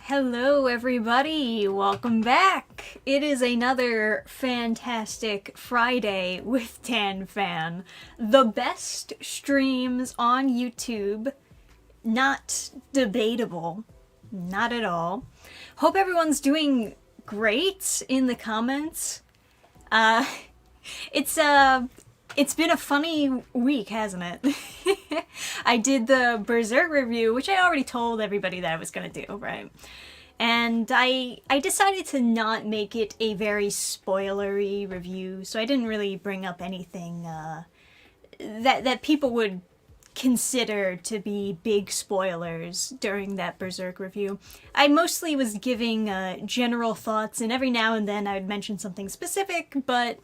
Hello everybody, welcome back! It is another fantastic Friday with Dannphan. The best streams on YouTube. Not debatable. Not at all. Hope everyone's doing great in the comments. It's been a funny week, hasn't it? I did the Berserk review, which I already told everybody that I was gonna do, right? And I decided to not make it a very spoilery review, so I didn't really bring up anything that people would consider to be big spoilers during that Berserk review. I mostly was giving general thoughts, and every now and then I would mention something specific, but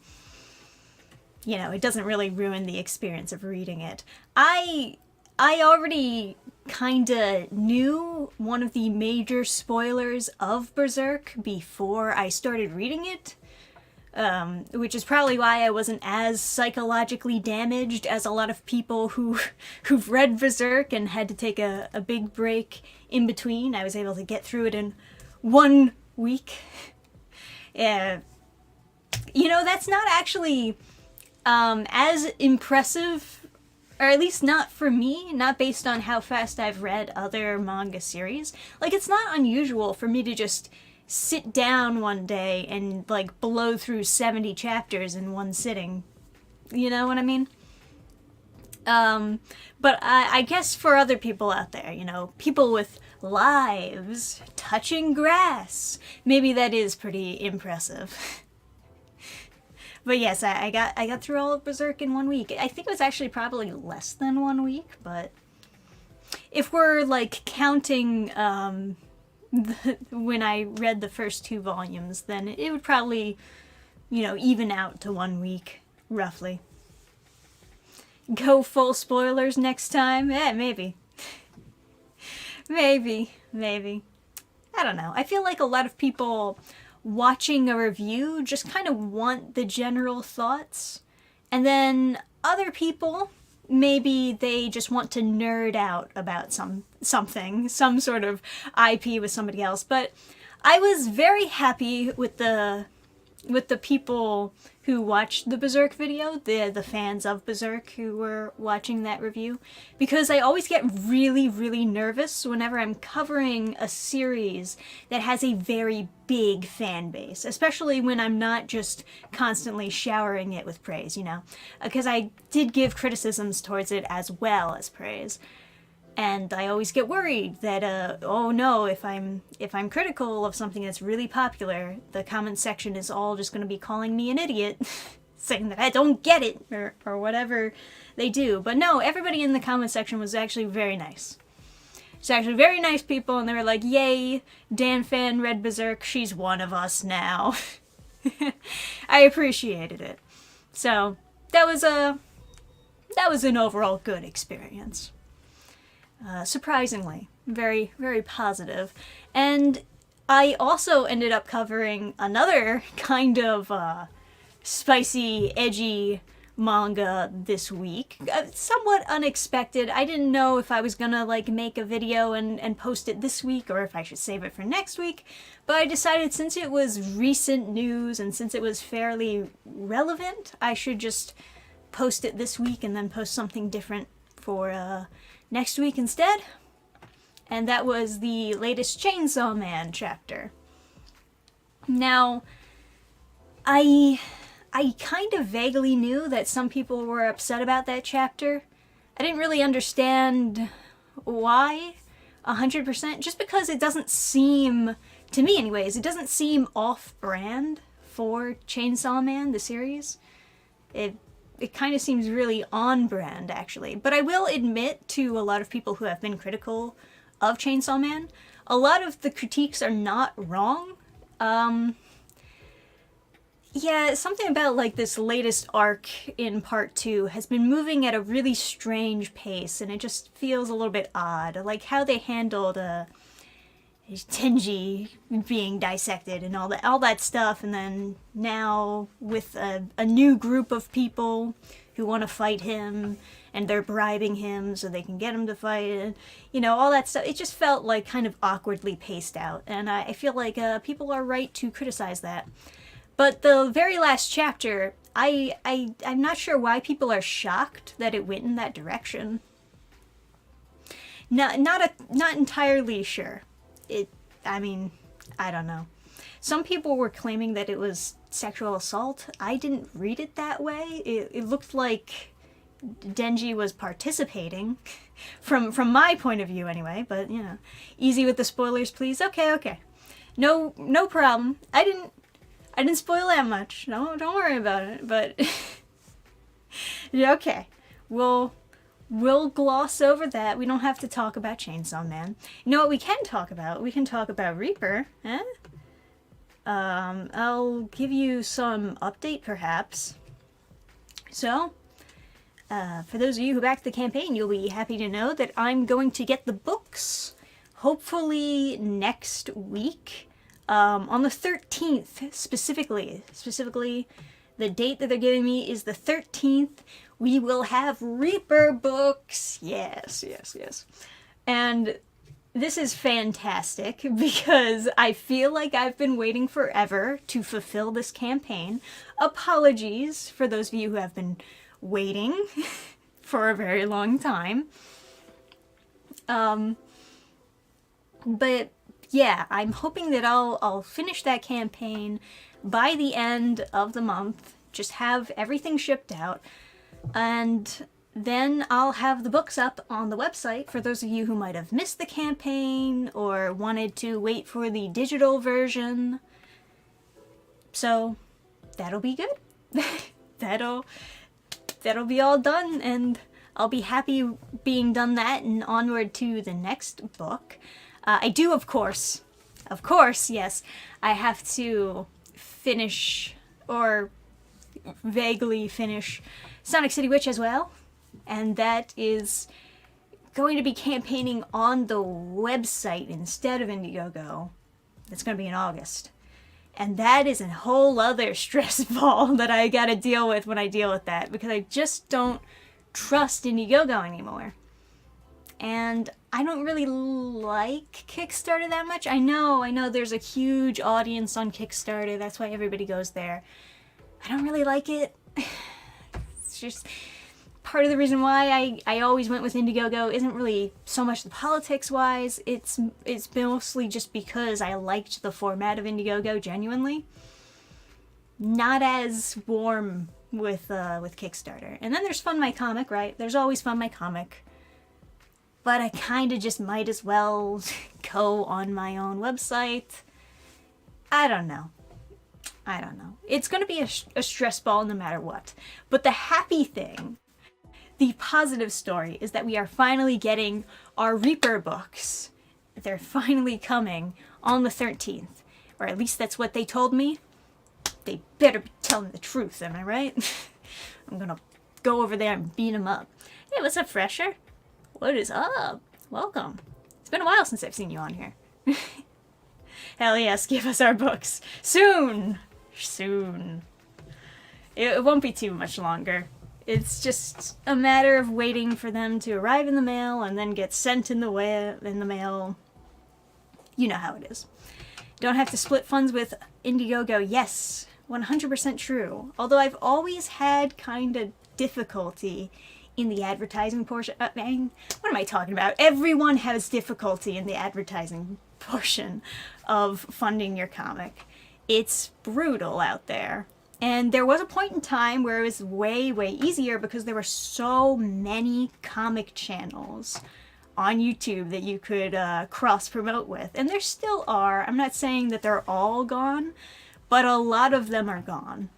you know, it doesn't really ruin the experience of reading it. I already kinda knew one of the major spoilers of Berserk before I started reading it, which is probably why I wasn't as psychologically damaged as a lot of people who've read Berserk and had to take a big break in between. I was able to get through it in 1 week. You know, that's not actually as impressive, or at least not for me, not based on how fast I've read other manga series. Like, it's not unusual for me to just sit down one day and, like, blow through 70 chapters in one sitting. You know what I mean? But I guess for other people out there, you know, people with lives, touching grass, maybe that is pretty impressive. But yes, I got through all of Berserk in 1 week. I think it was actually probably less than 1 week, but if we're like counting when I read the first 2 volumes, then it would probably, you know, even out to 1 week, roughly. Go full spoilers next time? Eh, maybe. Maybe. I don't know. I feel like a lot of people watching a review just kind of want the general thoughts, and then other people, maybe they just want to nerd out about something, some sort of IP with somebody else. But I was very happy with the people who watched the Berserk video, the fans of Berserk who were watching that review, because I always get really, really nervous whenever I'm covering a series that has a very big fan base, especially when I'm not just constantly showering it with praise, you know, because I did give criticisms towards it as well as praise. And I always get worried that, oh no, if I'm critical of something that's really popular, the comment section is all just going to be calling me an idiot, saying that I don't get it, or whatever they do. But no, everybody in the comment section was actually very nice. It's actually very nice people, and they were like, yay, Dannphan read Berserk, she's one of us now. I appreciated it. So, that was an overall good experience. Surprisingly, very, very positive. And I also ended up covering another kind of spicy, edgy manga this week. Somewhat unexpected. I didn't know if I was gonna like make a video and post it this week, or if I should save it for next week. But I decided, since it was recent news and since it was fairly relevant, I should just post it this week and then post something different for next week instead. And that was the latest Chainsaw Man chapter. Now, I kind of vaguely knew that some people were upset about that chapter. I didn't really understand why 100%, just because it doesn't seem, to me anyways, it doesn't seem off-brand for Chainsaw Man, the series. It kind of seems really on-brand, actually. But I will admit to a lot of people who have been critical of Chainsaw Man, a lot of the critiques are not wrong. Yeah, something about, like, this latest arc in part 2 has been moving at a really strange pace, and it just feels a little bit odd. Like, how they handled Tenji being dissected and all that stuff, and then now with a new group of people who want to fight him, and they're bribing him so they can get him to fight, and, you know, all that stuff. It just felt like kind of awkwardly paced out, and I feel like people are right to criticize that. But the very last chapter, I'm not sure why people are shocked that it went in that direction. Not entirely sure. I mean, I don't know. Some people were claiming that it was sexual assault. I didn't read it that way. It looked like Denji was participating, from my point of view anyway. But, you know, easy with the spoilers, please. Okay. No problem. I didn't spoil that much. No, don't worry about it. But yeah, okay, we'll gloss over that. We don't have to talk about Chainsaw Man. You know what we can talk about? We can talk about Reaper. I'll give you some update, perhaps. So, for those of you who backed the campaign, you'll be happy to know that I'm going to get the books, hopefully next week, on the 13th, specifically. The date that they're giving me is the 13th. We will have Reaper books. Yes. And this is fantastic because I feel like I've been waiting forever to fulfill this campaign. Apologies for those of you who have been waiting for a very long time. But yeah, I'm hoping that I'll finish that campaign by the end of the month. Just have everything shipped out. And then I'll have the books up on the website for those of you who might have missed the campaign or wanted to wait for the digital version. So that'll be good. That'll be all done, and I'll be happy being done that and onward to the next book. I do, of course, yes, I have to finish, or vaguely finish, Sonic City Witch as well. And that is going to be campaigning on the website instead of Indiegogo. That's going to be in August. And that is a whole other stress ball that I gotta deal with when I deal with that, because I just don't trust Indiegogo anymore. And I don't really like Kickstarter that much. I know there's a huge audience on Kickstarter, that's why everybody goes there. I don't really like it. It's just part of the reason why I always went with Indiegogo isn't really so much the politics-wise. It's mostly just because I liked the format of Indiegogo genuinely. Not as warm with Kickstarter. And then there's Fund My Comic, right? There's always Fund My Comic. But I kind of just might as well go on my own website. I don't know. It's going to be a stress ball no matter what. But the happy thing, the positive story, is that we are finally getting our Reaper books. They're finally coming on the 13th. Or at least that's what they told me. They better be telling the truth, am I right? I'm gonna go over there and beat them up. Hey, what's up, Fresher? What is up? Welcome. It's been a while since I've seen you on here. Hell yes, give us our books. Soon! It won't be too much longer. It's just a matter of waiting for them to arrive in the mail and then get sent in the mail. You know how it is. Don't have to split funds with Indiegogo. Yes, 100% true. Although I've always had kind of difficulty in the advertising portion. What am I talking about? Everyone has difficulty in the advertising portion of funding your comic. It's brutal out there. And there was a point in time where it was way, way easier because there were so many comic channels on YouTube that you could cross-promote with. And there still are. I'm not saying that they're all gone, but a lot of them are gone.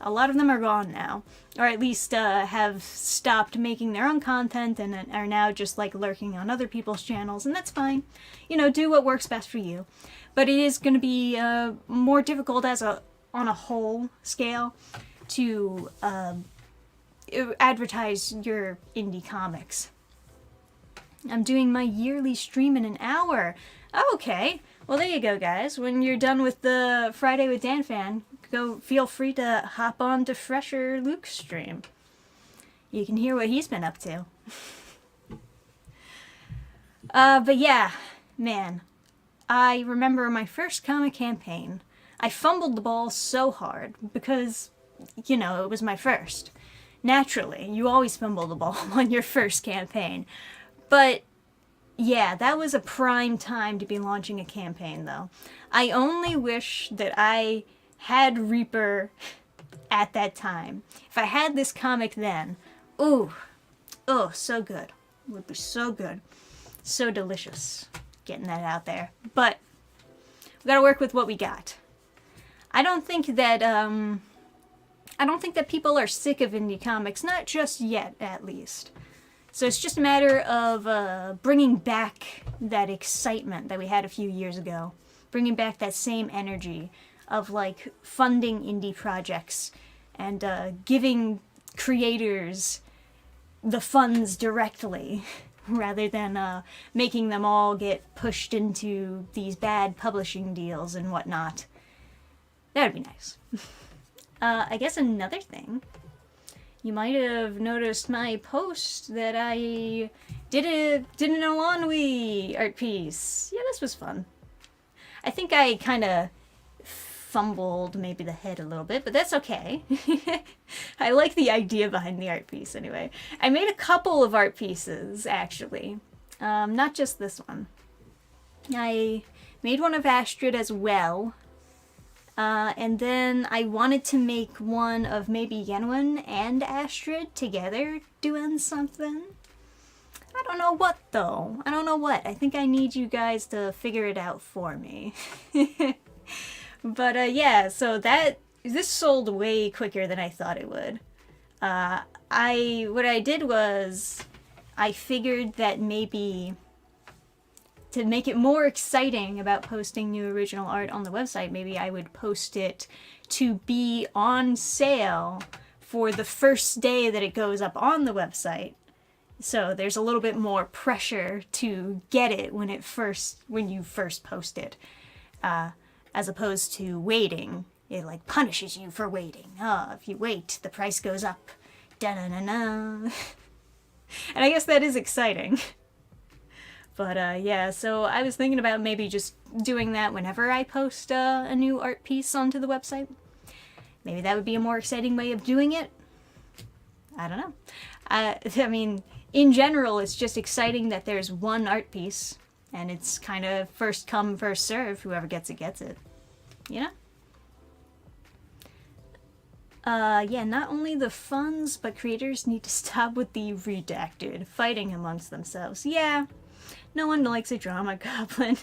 A lot of them are gone now. Or at least have stopped making their own content and are now just like lurking on other people's channels. And that's fine. You know, do what works best for you. But it is going to be more difficult on a whole scale to advertise your indie comics. I'm doing my yearly stream in an hour. Oh, okay. Well, there you go, guys. When you're done with the Friday with Dannphan, feel free to hop on to Fresher Luke's stream. You can hear what he's been up to. But yeah, man, I remember my first comic campaign. I fumbled the ball so hard because, you know, it was my first. Naturally, you always fumble the ball on your first campaign. But yeah, that was a prime time to be launching a campaign, though. I only wish that I had Reaper at that time. If I had this comic then, ooh, oh, so good. It would be so good. So delicious getting that out there. But we gotta work with what we got. I don't think that people are sick of indie comics, not just yet, at least. So it's just a matter of bringing back that excitement that we had a few years ago. Bringing back that same energy of, like, funding indie projects and giving creators the funds directly rather than making them all get pushed into these bad publishing deals and whatnot. That would be nice. I guess another thing, you might have noticed my post that I did an Owanui art piece. Yeah, this was fun. I think I kind of fumbled maybe the head a little bit, but that's okay. I like the idea behind the art piece anyway. I made a couple of art pieces, actually. Not just this one. I made one of Astrid as well. And then I wanted to make one of maybe Yenwin and Astrid together doing something. I don't know what, though. I don't know what. I think I need you guys to figure it out for me. But yeah, so this sold way quicker than I thought it would. What I did was I figured that maybe to make it more exciting about posting new original art on the website, maybe I would post it to be on sale for the first day that it goes up on the website. So there's a little bit more pressure to get it when you first post it, as opposed to waiting. It like punishes you for waiting. If you wait, the price goes up. Da-na-na-na. And I guess that is exciting. But yeah, so I was thinking about maybe just doing that whenever I post a new art piece onto the website. Maybe that would be a more exciting way of doing it. I don't know. I mean, in general, it's just exciting that there's one art piece, and it's kind of first come, first serve. Whoever gets it, gets it. You know? Yeah, not only the funds, but creators need to stop with the redacted fighting amongst themselves. Yeah. No one likes a drama goblin.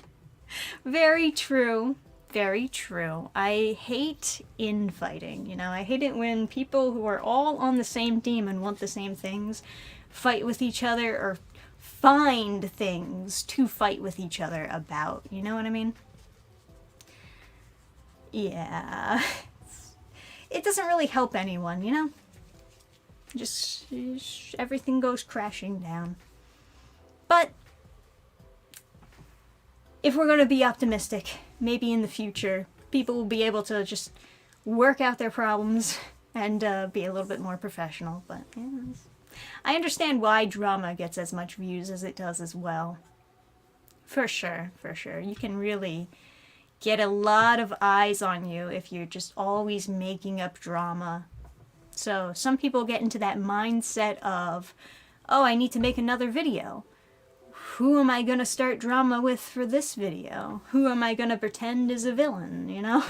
Very true. Very true. I hate infighting, you know? I hate it when people who are all on the same team and want the same things fight with each other or find things to fight with each other about. You know what I mean? Yeah. It doesn't really help anyone, you know? Just everything goes crashing down. But if we're going to be optimistic, maybe in the future, people will be able to just work out their problems and be a little bit more professional. But yeah, I understand why drama gets as much views as it does as well. For sure, for sure. You can really get a lot of eyes on you if you're just always making up drama. So some people get into that mindset of, oh, I need to make another video. Who am I going to start drama with for this video? Who am I going to pretend is a villain, you know?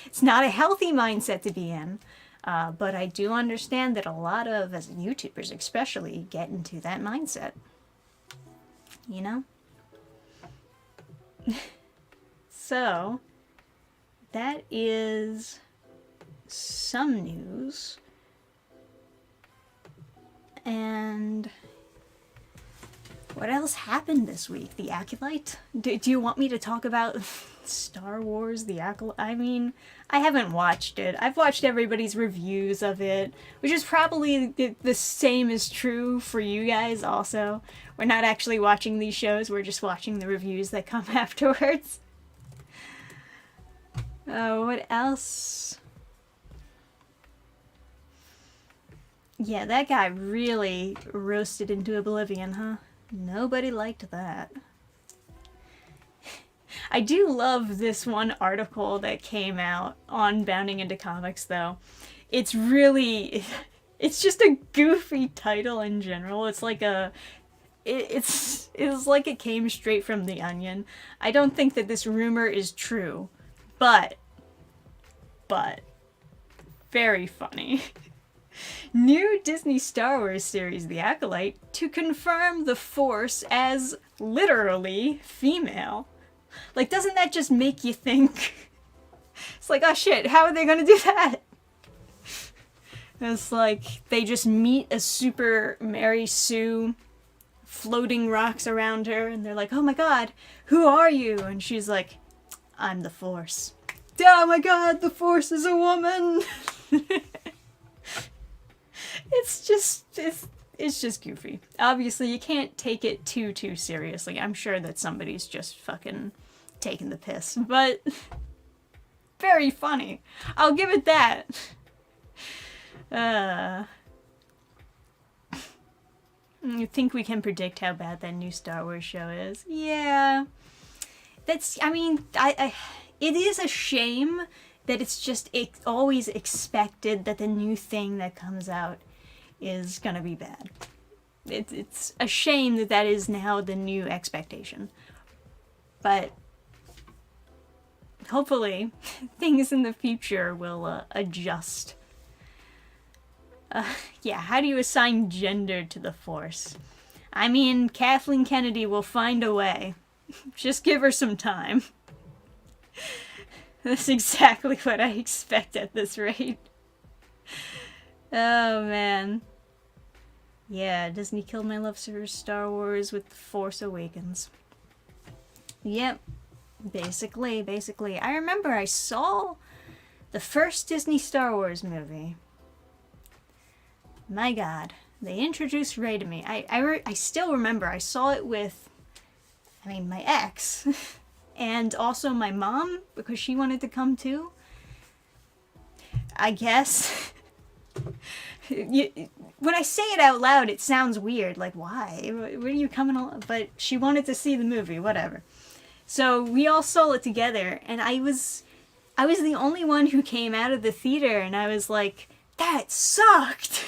It's not a healthy mindset to be in, but I do understand that a lot of, as YouTubers especially, get into that mindset, you know? So, that is some news. And what else happened this week? The Acolyte? Do you want me to talk about Star Wars, The Acolyte? I mean, I haven't watched it. I've watched everybody's reviews of it, which is probably the same is true for you guys also. We're not actually watching these shows, we're just watching the reviews that come afterwards. What else? Yeah, that guy really roasted into oblivion, huh? Nobody liked that. I do love this one article that came out on Bounding into Comics, though. It's really... It's just a goofy title in general. It's like a... It's like it came straight from The Onion. I don't think that this rumor is true, but... Very funny. New Disney Star Wars series The Acolyte to confirm the Force as literally female. Like, doesn't that just make you think? It's like, oh shit, how are they gonna do that? It's like, they just meet a super Mary Sue, floating rocks around her, and they're like, oh my god, who are you? And she's like, I'm the Force. Oh my god, the Force is a woman! It's just goofy. Obviously, you can't take it too seriously. I'm sure that somebody's just fucking taking the piss, but very funny. I'll give it that. You think we can predict how bad that new Star Wars show is? Yeah. It is a shame that it's always expected that the new thing that comes out is gonna be bad. It's a shame that is now the new expectation. But hopefully things in the future will adjust. Yeah, how do you assign gender to the Force? I mean, Kathleen Kennedy will find a way. Just give her some time. That's exactly what I expect at this rate. Oh, man. Yeah, Disney killed my love for Star Wars with Force Awakens. Yep. Basically. I remember I saw the first Disney Star Wars movie. My god. They introduced Rey to me. I still remember I saw it with, my ex. And also my mom, because she wanted to come too. I guess. When I say it out loud, it sounds weird. Like, why? What are you coming along? But she wanted to see the movie, whatever. So we all saw it together, and I was the only one who came out of the theater, and I was like, that sucked!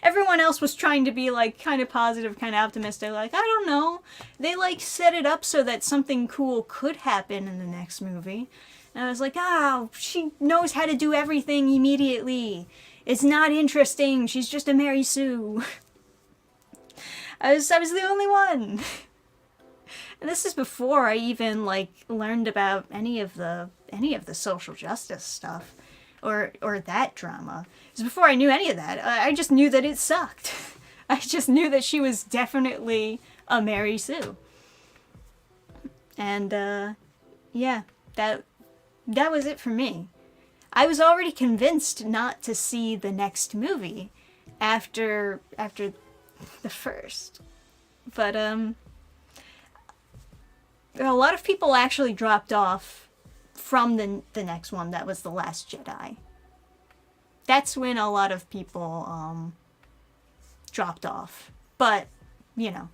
Everyone else was trying to be, like, kind of positive, kind of optimistic. Like, I don't know. They, like, set it up so that something cool could happen in the next movie. And I was like, she knows how to do everything immediately. It's not interesting. She's just a Mary Sue. I was the only one. And this is before I even, like, learned about any of the social justice stuff. Or that drama. It was before I knew any of that. I just knew that it sucked. I just knew that she was definitely a Mary Sue. And, yeah, that was it for me. I was already convinced not to see the next movie after the first. But, a lot of people actually dropped off from the next one. That was The Last Jedi. That's when a lot of people dropped off. But, you know.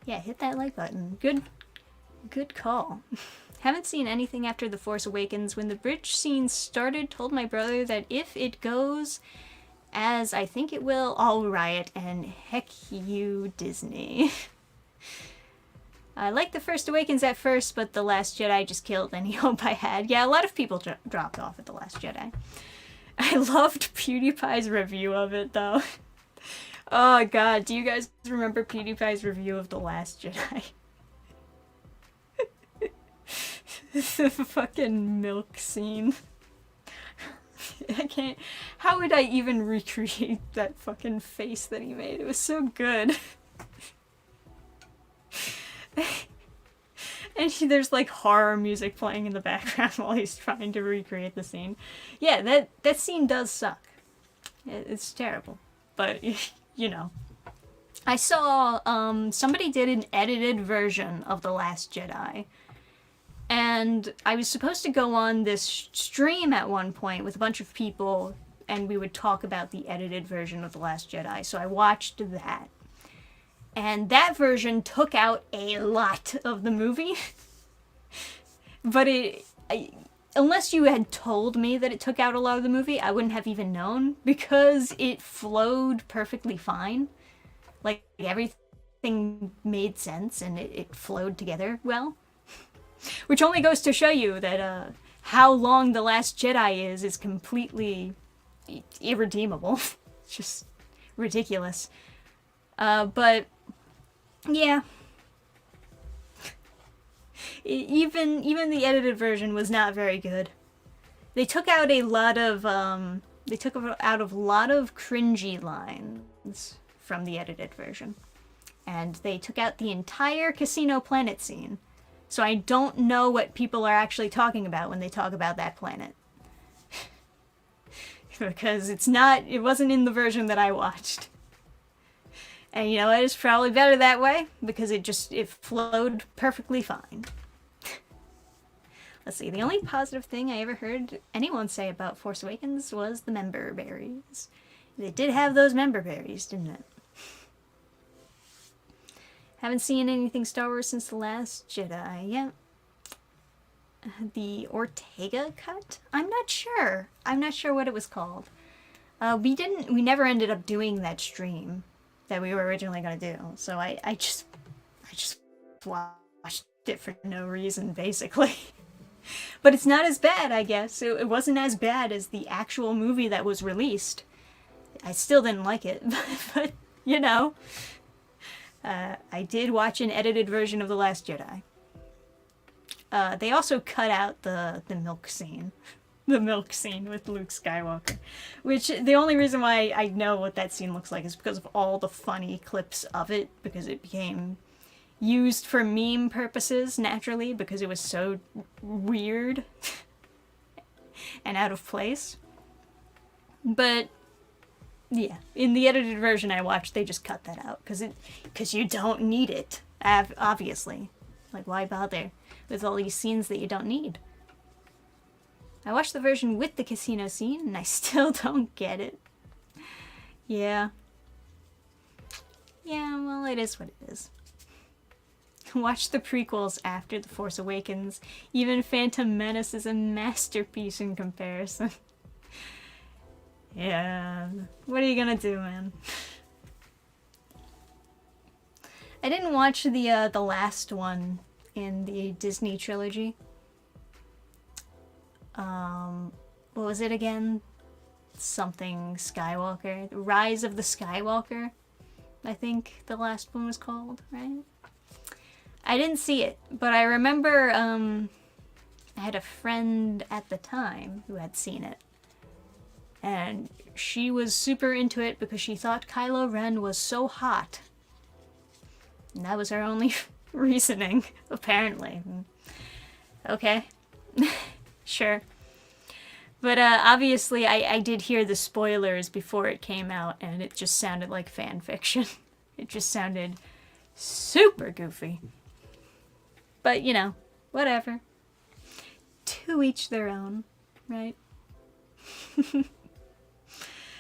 Yeah, hit that like button. Good call. Haven't seen anything after The Force Awakens. When the bridge scene started, told my brother that if it goes as I think it will, I'll riot, and heck you, Disney. I liked The First Awakens at first, but The Last Jedi just killed any hope I had. Yeah, a lot of people dropped off at The Last Jedi. I loved PewDiePie's review of it, though. Oh god, do you guys remember PewDiePie's review of The Last Jedi? The fucking milk scene. I can't... How would I even recreate that fucking face that he made? It was so good. And there's like horror music playing in the background while he's trying to recreate the scene. Yeah, that scene does suck. It's terrible. But, you know. I saw, somebody did an edited version of The Last Jedi. And I was supposed to go on this stream at one point with a bunch of people, and we would talk about the edited version of The Last Jedi. So I watched that. And that version took out a lot of the movie. But unless you had told me that it took out a lot of the movie, I wouldn't have even known, because it flowed perfectly fine. Like, everything made sense and it flowed together well. Which only goes to show you that how long The Last Jedi is completely irredeemable. It's just ridiculous. But yeah, even the edited version was not very good. They took out a lot of cringy lines from the edited version, and they took out the entire Casino Planet scene. So I don't know what people are actually talking about when they talk about that planet. Because it wasn't in the version that I watched. And you know, it is probably better that way, because it flowed perfectly fine. Let's see, the only positive thing I ever heard anyone say about Force Awakens was the member berries. They did have those member berries, didn't it? Haven't seen anything Star Wars since The Last Jedi yet. The Ortega cut? I'm not sure. I'm not sure what it was called. We never ended up doing that stream that we were originally going to do. So I just watched it for no reason, basically. But it's not as bad, I guess. It wasn't as bad as the actual movie that was released. I still didn't like it, but you know. I did watch an edited version of The Last Jedi. They also cut out the milk scene. The milk scene with Luke Skywalker. Which, the only reason why I know what that scene looks like is because of all the funny clips of it, because it became used for meme purposes, naturally, because it was so weird and out of place. But yeah, in the edited version I watched, they just cut that out, because you don't need it, obviously. Like, why bother with all these scenes that you don't need? I watched the version with the casino scene, and I still don't get it. Yeah. Yeah, well, it is what it is. Watch the prequels after The Force Awakens. Even Phantom Menace is a masterpiece in comparison. Yeah, what are you gonna do, man? I didn't watch the last one in the Disney trilogy. What was it again? Something Skywalker. Rise of the Skywalker, I think the last one was called, right? I didn't see it, but I remember I had a friend at the time who had seen it. And she was super into it because she thought Kylo Ren was so hot. And that was her only reasoning, apparently. Okay. Sure. But obviously I did hear the spoilers before it came out, and it just sounded like fan fiction. It just sounded super goofy. But, you know, whatever. To each their own, right?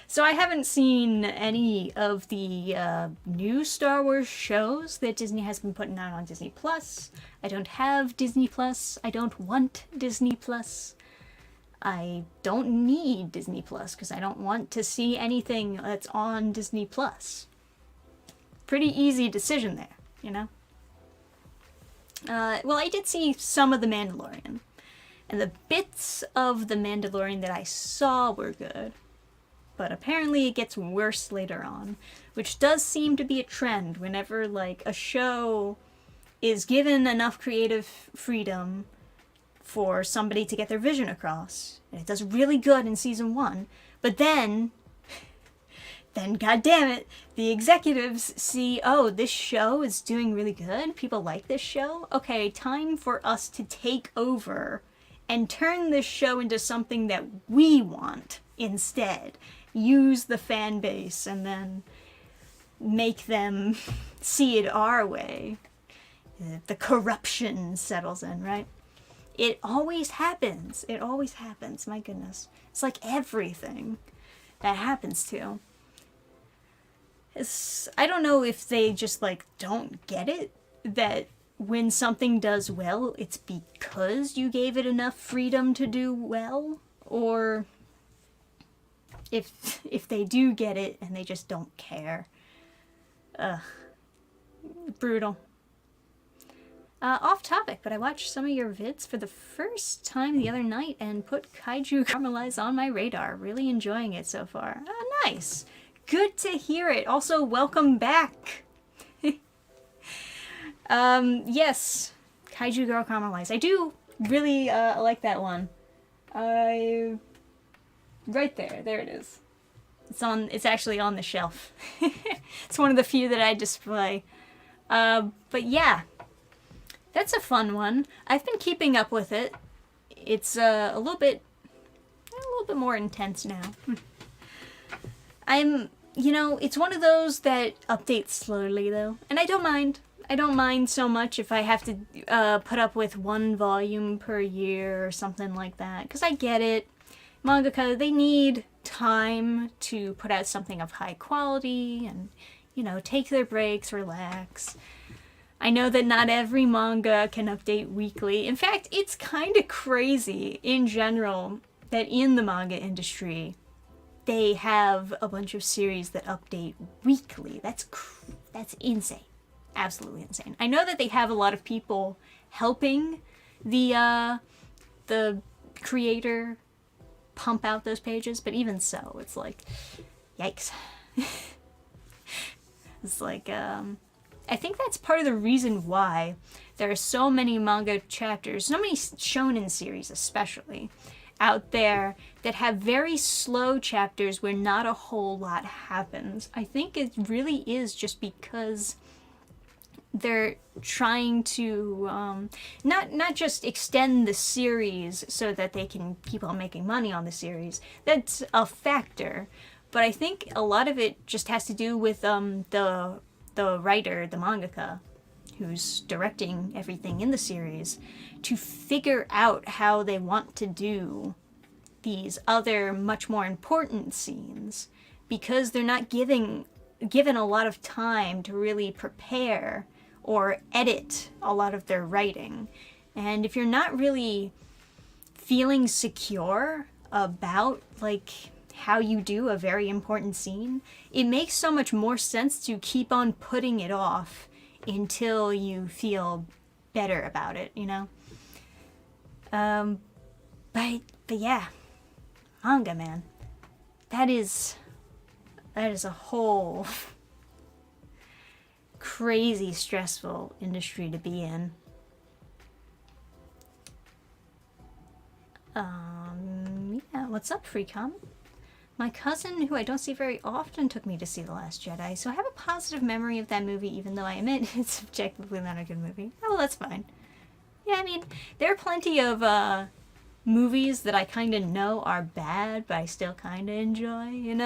So I haven't seen any of the new Star Wars shows that Disney has been putting out on Disney Plus. I don't have Disney Plus. I don't want Disney Plus. I don't need Disney Plus because I don't want to see anything that's on Disney Plus. Pretty easy decision there, you know? Well, I did see some of The Mandalorian. And the bits of The Mandalorian that I saw were good. But apparently it gets worse later on, which does seem to be a trend whenever, like, a show is given enough creative freedom for somebody to get their vision across. And it does really good in season 1, but then, goddammit, the executives see, oh, this show is doing really good, people like this show, okay, time for us to take over and turn this show into something that we want instead. Use the fan base and then make them see it our way. The corruption settles in, right? It always happens. It always happens. My goodness. It's like everything that happens to. I don't know if they just like don't get it that when something does well, it's because you gave it enough freedom to do well, or if they do get it and they just don't care. Brutal. Off topic, but I watched some of your vids for the first time the other night and put Kaiju Caramelize on my radar. Really enjoying it so far. Nice. Good to hear it. Also, welcome back. Yes. Kaiju Girl Caramelize. I do really like that one. Right there. There it is. It's actually on the shelf. It's one of the few that I display. But yeah. That's a fun one. I've been keeping up with it. It's a little bit more intense now. It's one of those that updates slowly though, and I don't mind. I don't mind so much if I have to put up with one volume per year or something like that, because I get it. Mangaka, they need time to put out something of high quality and, take their breaks, relax. I know that not every manga can update weekly. In fact, it's kind of crazy in general that in the manga industry, they have a bunch of series that update weekly. That's insane. Absolutely insane. I know that they have a lot of people helping the creator pump out those pages, but even so, it's like, yikes. It's like, I think that's part of the reason why there are so many manga chapters, so many shonen series especially, out there that have very slow chapters where not a whole lot happens. I think it really is just because they're trying to not just extend the series so that they can keep on making money on the series. That's a factor. But I think a lot of it just has to do with the writer, the mangaka, who's directing everything in the series, to figure out how they want to do these other much more important scenes, because they're not given a lot of time to really prepare or edit a lot of their writing. And if you're not really feeling secure about how you do a very important scene, it makes so much more sense to keep on putting it off until you feel better about it, But yeah, manga, man, that is a whole crazy stressful industry to be in. Yeah, what's up, free comment? My cousin, who I don't see very often, took me to see The Last Jedi, so I have a positive memory of that movie, even though I admit it's objectively not a good movie. Oh, well, that's fine. Yeah, I mean, there are plenty of movies that I kind of know are bad, but I still kind of enjoy,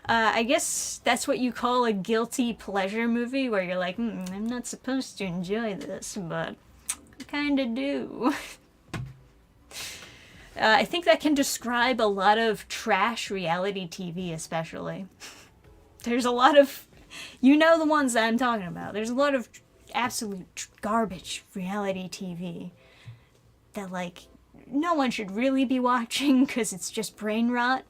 I guess that's what you call a guilty pleasure movie, where you're like, I'm not supposed to enjoy this, but I kind of do. I think that can describe a lot of trash reality TV, especially. There's a lot of, the ones that I'm talking about. There's a lot of absolute garbage reality TV that, no one should really be watching because it's just brain rot.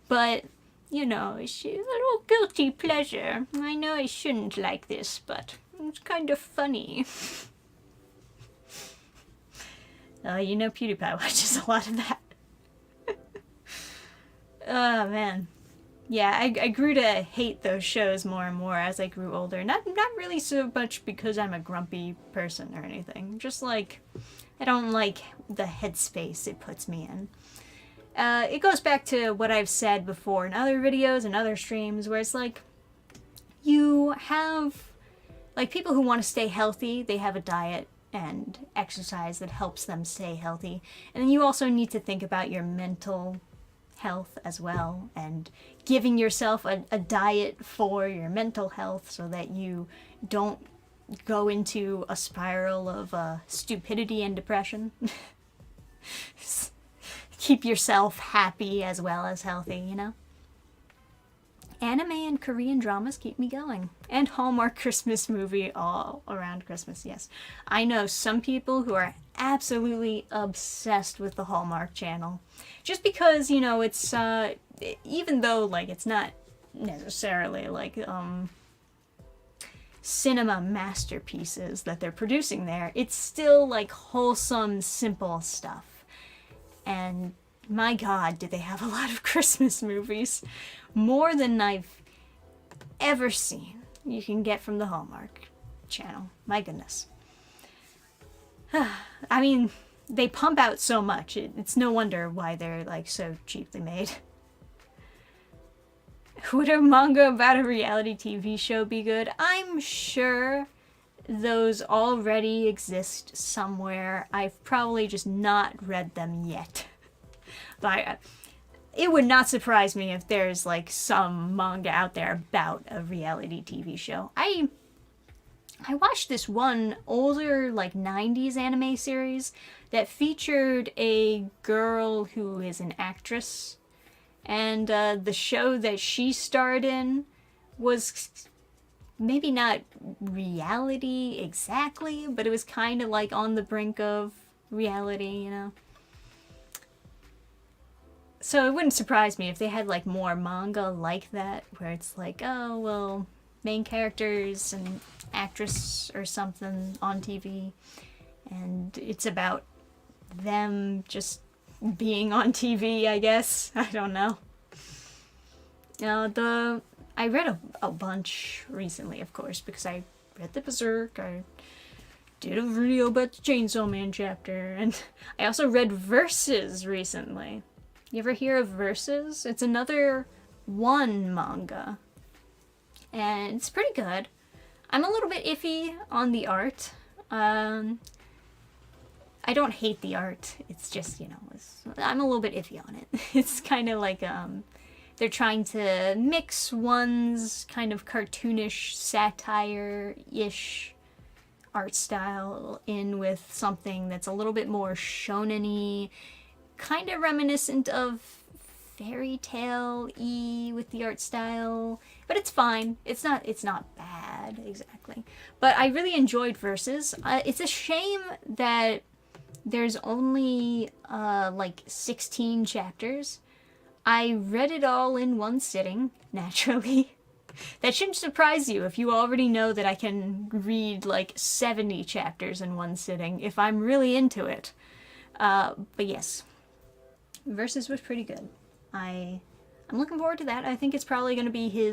But, it's a little guilty pleasure. I know I shouldn't like this, but it's kind of funny. PewDiePie watches a lot of that. Oh, man. Yeah, I grew to hate those shows more and more as I grew older. Not really so much because I'm a grumpy person or anything. Just, I don't like the headspace it puts me in. It goes back to what I've said before in other videos and other streams, where it's you have, people who want to stay healthy, they have a diet and exercise that helps them stay healthy. And then you also need to think about your mental health as well, and giving yourself a diet for your mental health so that you don't go into a spiral of stupidity and depression. Keep yourself happy as well as healthy, you know? Anime and Korean dramas keep me going. And Hallmark Christmas movie all around Christmas, yes. I know some people who are absolutely obsessed with the Hallmark Channel. Just because, you know, it's, even though, like, it's not necessarily, like, cinema masterpieces that they're producing there, it's still, like, wholesome, simple stuff. And my God, do they have a lot of Christmas movies. More than I've ever seen you can get from the Hallmark Channel. My goodness. I mean, they pump out so much. It's no wonder why they're, like, so cheaply made. Would a manga about a reality TV show be good? I'm sure those already exist somewhere. I've probably just not read them yet. But it would not surprise me if there's, like, some manga out there about a reality TV show. I watched this one older, like, 90s anime series that featured a girl who is an actress. And the show that she starred in was maybe not reality exactly, but it was kind of like on the brink of reality, you know? So it wouldn't surprise me if they had, like, more manga like that, where it's like, oh, well, main characters and actress or something on TV, and it's about them just being on TV, I guess. I don't know. I read a bunch recently, of course, because I read the Berserk, I did a video about the Chainsaw Man chapter, and I also read Versus recently. You ever hear of Versus? It's another one manga, and it's pretty good. I'm a little bit iffy on the art. I don't hate the art. It's just, you know, I'm a little bit iffy on it. It's kind of like they're trying to mix one's kind of cartoonish, satire-ish art style in with something that's a little bit more shonen-y, kind of reminiscent of fairy tale-y with the art style, but it's fine. It's not bad, exactly. But I really enjoyed Versus. It's a shame that there's only, like, 16 chapters. I read it all in one sitting, naturally. That shouldn't surprise you if you already know that I can read, like, 70 chapters in one sitting if I'm really into it. But yes, Versus was pretty good. I'm looking forward to that. I think it's probably going to be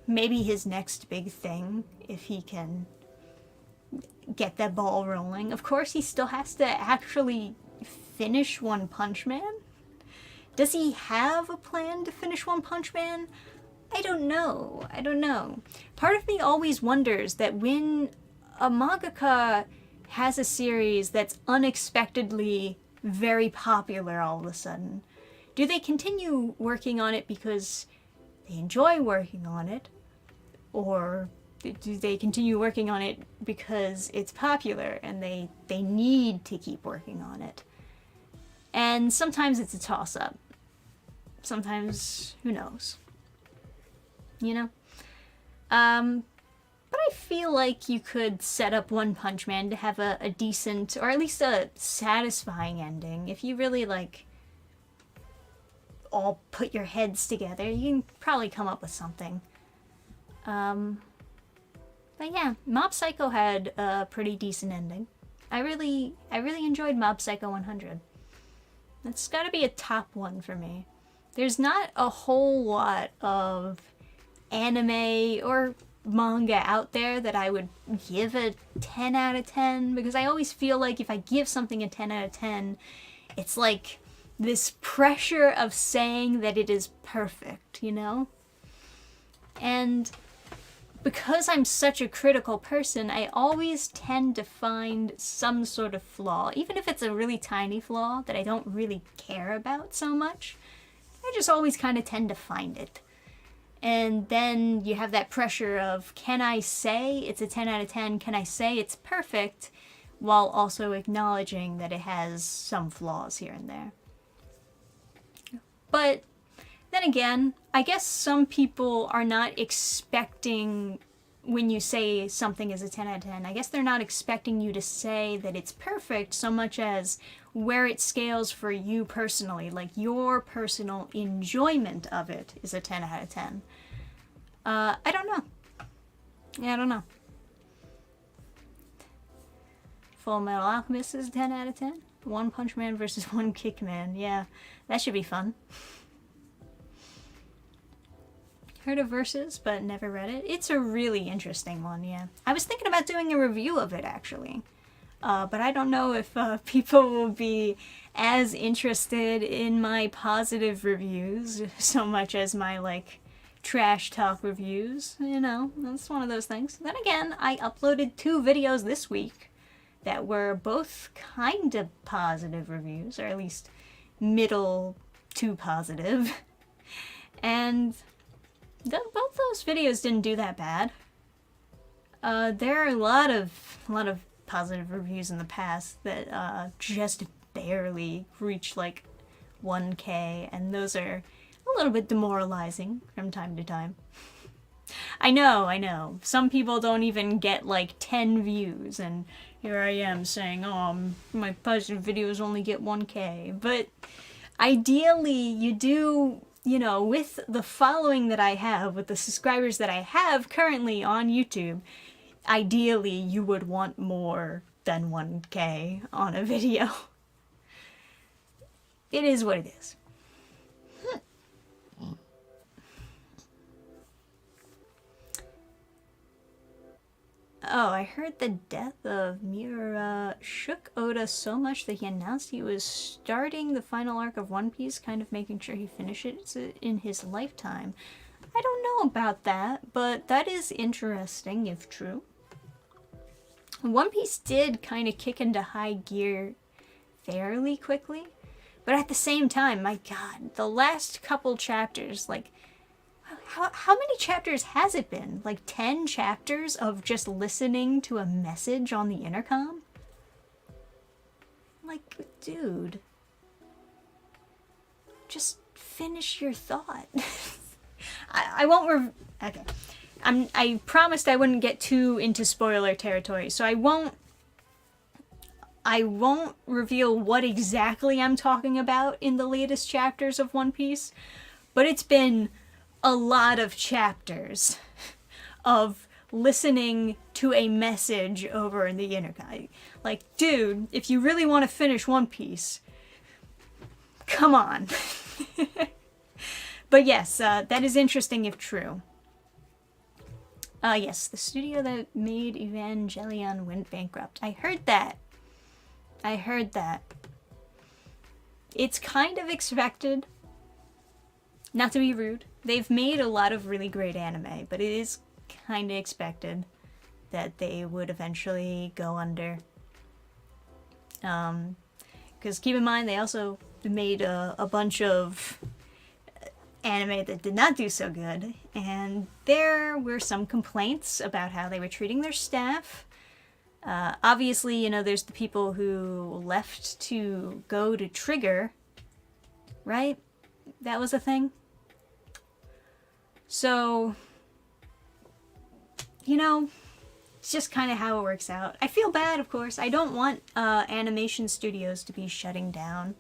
maybe his next big thing, if he can get that ball rolling. Of course, he still has to actually finish One Punch Man. Does he have a plan to finish One Punch Man? I don't know. Part of me always wonders that when a mangaka has a series that's unexpectedly very popular all of a sudden, do they continue working on it because they enjoy working on it? Or do they continue working on it because it's popular and they need to keep working on it? And sometimes it's a toss-up. Sometimes, who knows? You know? But I feel like you could set up One Punch Man to have a decent, or at least a satisfying ending. If you really, like, all put your heads together, you can probably come up with something. But yeah, Mob Psycho had a pretty decent ending. I really enjoyed Mob Psycho 100. That's gotta be a top one for me. There's not a whole lot of anime or manga out there that I would give a 10 out of 10, because I always feel like if I give something a 10 out of 10, it's like this pressure of saying that it is perfect, you know? And because I'm such a critical person, I always tend to find some sort of flaw, even if it's a really tiny flaw that I don't really care about so much. I just always kind of tend to find it. And then you have that pressure of, can I say it's a 10 out of 10? Can I say it's perfect? While also acknowledging that it has some flaws here and there. But then again, I guess some people are not expecting, when you say something is a 10 out of 10, I guess they're not expecting you to say that it's perfect so much as where it scales for you personally, like your personal enjoyment of it is a 10 out of 10. I don't know. Yeah, I don't know. Full Metal Alchemist is 10 out of 10. One Punch Man versus One Kick Man. Yeah, that should be fun. Heard of Versus, but never read it. It's a really interesting one, yeah. I was thinking about doing a review of it, actually. But I don't know if people will be as interested in my positive reviews so much as my, like, trash talk reviews. You know, that's one of those things. Then again, I uploaded 2 videos this week that were both kind of positive reviews, or at least middle to positive. And both those videos didn't do that bad. There are a lot of positive reviews in the past that just barely reach like 1K, and those are a little bit demoralizing from time to time. I know. Some people don't even get like 10 views, and here I am saying, oh, my positive videos only get 1K. But ideally, you do, you know, with the following that I have, with the subscribers that I have currently on YouTube, ideally you would want more than 1K on a video. It is what it is. Oh, I heard the death of Miura shook Oda so much that he announced he was starting the final arc of One Piece, kind of making sure he finishes it in his lifetime. I don't know about that, but that is interesting if true. One Piece did kind of kick into high gear fairly quickly, but at the same time, my god, the last couple chapters, like, how many chapters has it been? Like 10 chapters of just listening to a message on the intercom? Like, dude, just finish your thought. I won't okay. I promised I wouldn't get too into spoiler territory, so I won't reveal what exactly I'm talking about in the latest chapters of One Piece, but it's been a lot of chapters of listening to a message over in the intercom. Like, dude, if you really want to finish One Piece, come on. But yes, that is interesting if true. Yes, the studio that made Evangelion went bankrupt. I heard that. It's kind of expected. Not to be rude. They've made a lot of really great anime, but it is kind of expected that they would eventually go under. Because keep in mind, they also made a bunch of anime that did not do so good, and there were some complaints about how they were treating their staff. Obviously, you know, there's the people who left to go to Trigger, right? That was a thing. So, you know, it's just kind of how it works out. I feel bad, of course. I don't want animation studios to be shutting down,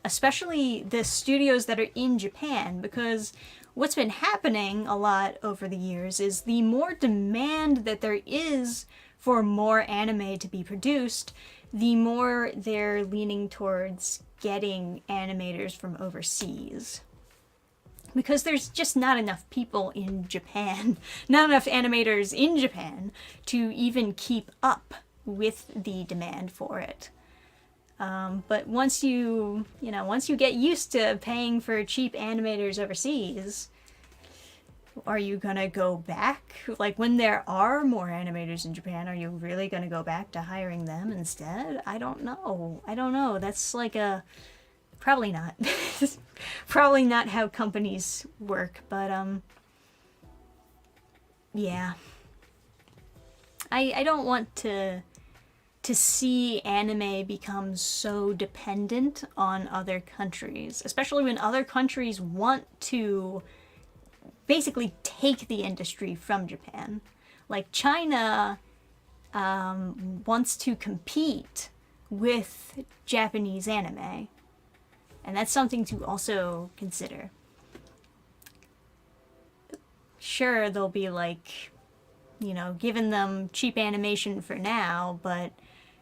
especially the studios that are in Japan, because what's been happening a lot over the years is the more demand that there is for more anime to be produced, the more they're leaning towards getting animators from overseas. Because there's just not enough people in Japan, not enough animators in Japan to even keep up with the demand for it. But once you get used to paying for cheap animators overseas, are you gonna go back? Like, when there are more animators in Japan, are you really gonna go back to hiring them instead? I don't know. That's like probably not. Probably not how companies work, but yeah. I don't want to see anime become so dependent on other countries, especially when other countries want to basically take the industry from Japan. Like China wants to compete with Japanese anime, and that's something to also consider. Sure, they'll be like, you know, giving them cheap animation for now, but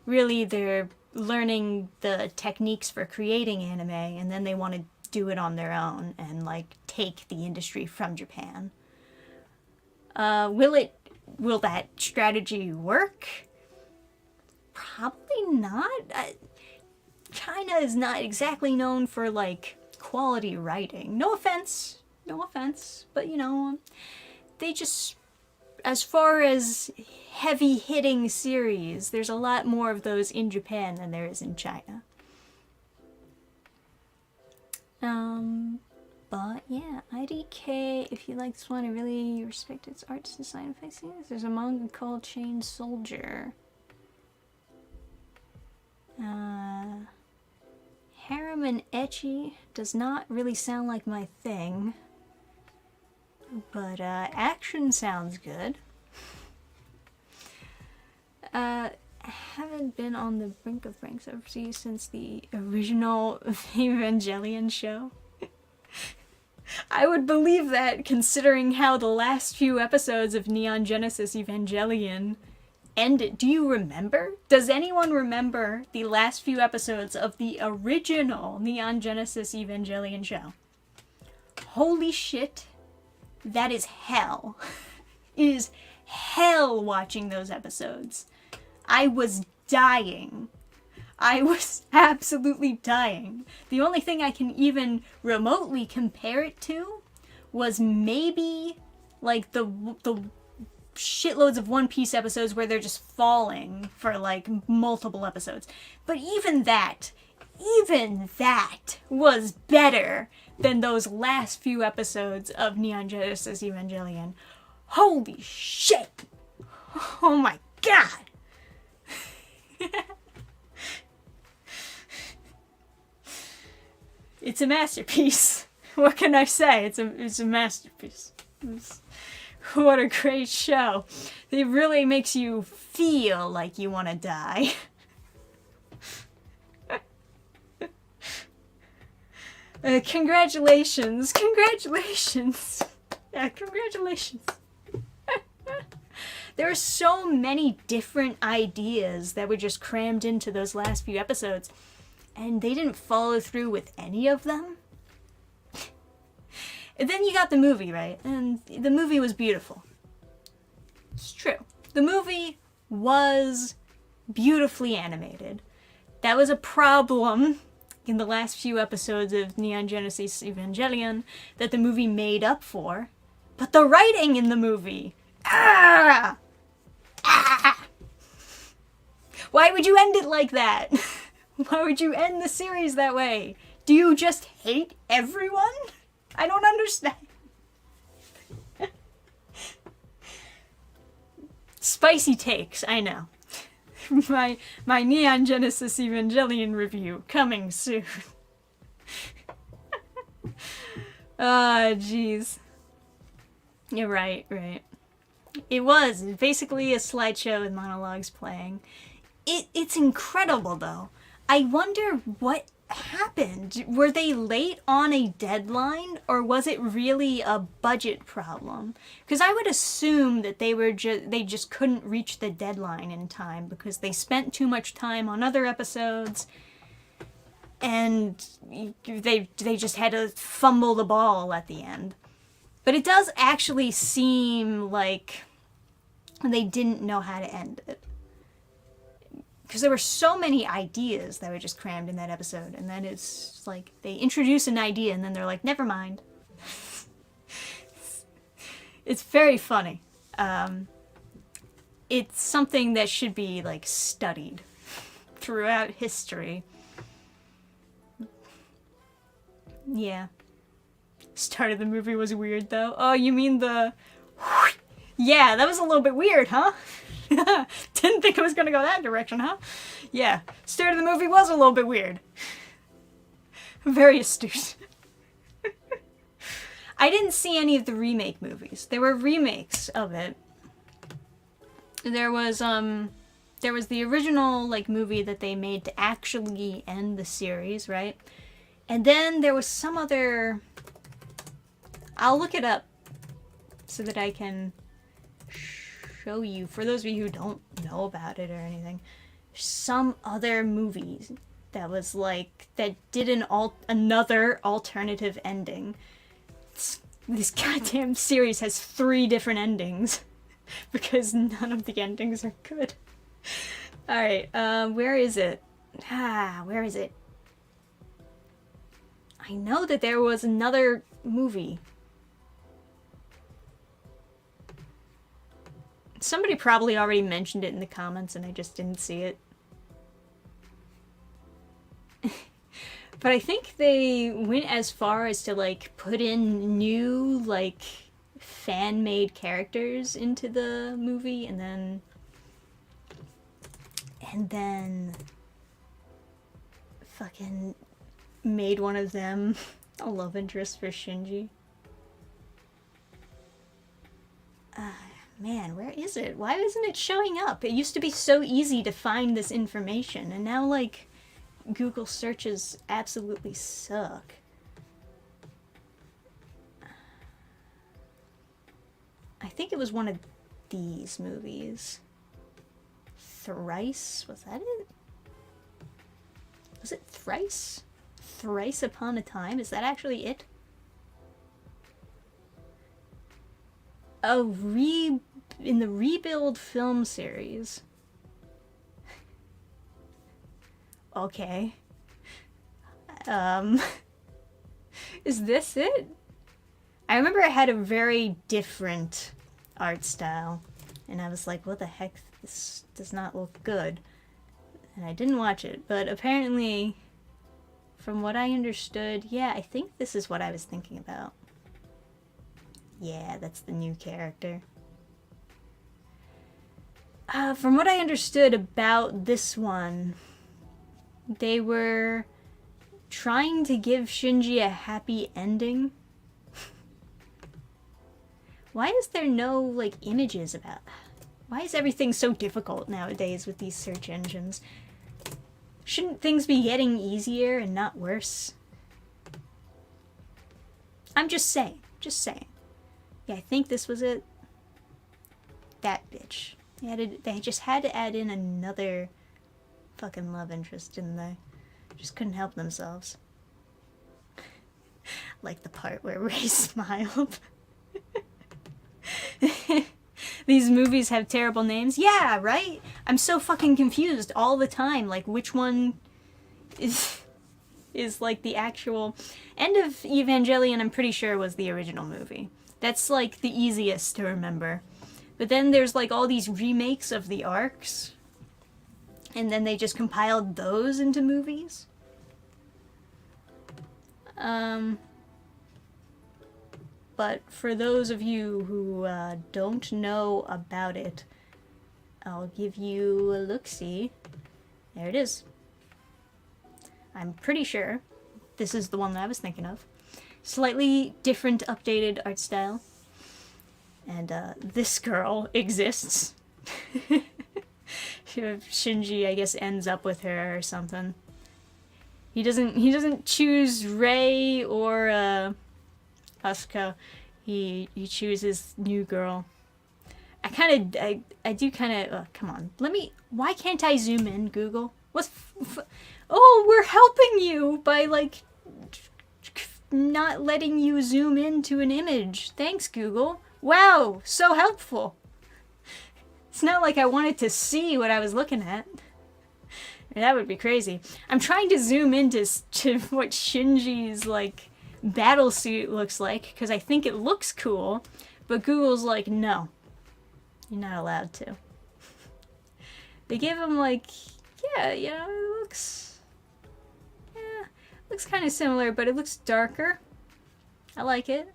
really they're learning the techniques for creating anime, and then they want to do it on their own and like take the industry from Japan. Will that strategy work? Probably not. China is not exactly known for like quality writing. No offense, but you know, they just, as far as heavy hitting series, there's a lot more of those in Japan than there is in China. But yeah, IDK, if you like this one, I really respect its art design effects. There's a manga called Chain Soldier. Harem and ecchi does not really sound like my thing, but action sounds good. Haven't been on the brink of ranks overseas since the original Evangelion show. I would believe that, considering how the last few episodes of Neon Genesis Evangelion ended. Do you remember? Does anyone remember the last few episodes of the original Neon Genesis Evangelion show? Holy shit. That is hell. It is hell watching those episodes. I was dying. I was absolutely dying. The only thing I can even remotely compare it to was maybe like the shitloads of One Piece episodes where they're just falling for like multiple episodes. But even that was better than those last few episodes of Neon Genesis Evangelion. Holy shit! Oh my god! It's a masterpiece. What can I say? It's a masterpiece. What a great show. It really makes you feel like you want to die. Congratulations. Yeah, congratulations. There are so many different ideas that were just crammed into those last few episodes, and they didn't follow through with any of them. And then you got the movie, right? And the movie was beautiful. It's true. The movie was beautifully animated. That was a problem in the last few episodes of Neon Genesis Evangelion that the movie made up for. But the writing in the movie... Ah! Ah! Why would you end it like that? Why would you end the series that way? Do you just hate everyone? I don't understand. Spicy takes, I know. My Neon Genesis Evangelion review coming soon. Ah, jeez. You're right. It was basically a slideshow with monologues playing. It's incredible, though. I wonder what happened. Were they late on a deadline, or was it really a budget problem? Because I would assume that they just couldn't reach the deadline in time because they spent too much time on other episodes, and they just had to fumble the ball at the end. But it does actually seem like they didn't know how to end it. Because there were so many ideas that were just crammed in that episode. And then it's like, they introduce an idea and then they're like, never mind. It's very funny. It's something that should be, like, studied throughout history. Yeah. Start of the movie was weird, though. Oh, you mean the Yeah, that was a little bit weird, huh? Didn't think it was gonna go that direction, huh? Yeah, start of the movie was a little bit weird. Very astute. I didn't see any of the remake movies. There were remakes of it. There was the original like movie that they made to actually end the series, right? And then there was some other, I'll look it up so that I can show you, for those of you who don't know about it or anything, some other movies that was like, that did another alternative ending. This goddamn series has 3 different endings because none of the endings are good. Alright, where is it? Where is it? I know that there was another movie. Somebody probably already mentioned it in the comments and I just didn't see it. But I think they went as far as to like put in new like fan-made characters into the movie and then fucking made one of them a love interest for Shinji. Man, where is it? Why isn't it showing up? It used to be so easy to find this information, and now, like, Google searches absolutely suck. I think it was one of these movies. Thrice? Was that it? Was it Thrice? Thrice Upon a Time? Is that actually it? In the Rebuild film series. Okay. Is this it? I remember it had a very different art style, and I was like, what the heck, this does not look good. And I didn't watch it, but apparently, from what I understood, yeah, I think this is what I was thinking about. Yeah, that's the new character. From what I understood about this one, they were trying to give Shinji a happy ending. Why is there no, like, images about that? Why is everything so difficult nowadays with these search engines? Shouldn't things be getting easier and not worse? I'm just saying. Just saying. Yeah, I think this was it. That bitch. They just had to add in another fucking love interest, didn't they? Just couldn't help themselves. Like the part where Ray smiled. These movies have terrible names. Yeah, right? I'm so fucking confused all the time. Like, which one is like the actual... End of Evangelion, I'm pretty sure, was the original movie. That's, like, the easiest to remember. But then there's, like, all these remakes of the arcs. And then they just compiled those into movies. But for those of you who don't know about it, I'll give you a look-see. There it is. I'm pretty sure this is the one that I was thinking of. Slightly different, updated art style. And this girl exists. Shinji, I guess, ends up with her or something. He doesn't choose Rei or Asuka. He chooses new girl. I do kind of come on. Why can't I zoom in, Google? Oh, we're helping you by like not letting you zoom into an image. Thanks, Google. Wow, so helpful. It's not like I wanted to see what I was looking at. That would be crazy. I'm trying to zoom into what Shinji's, like, battle suit looks like, because I think it looks cool, but Google's like, no. You're not allowed to. They give him, like, yeah, you know, it looks kind of similar, but it looks darker. I like it.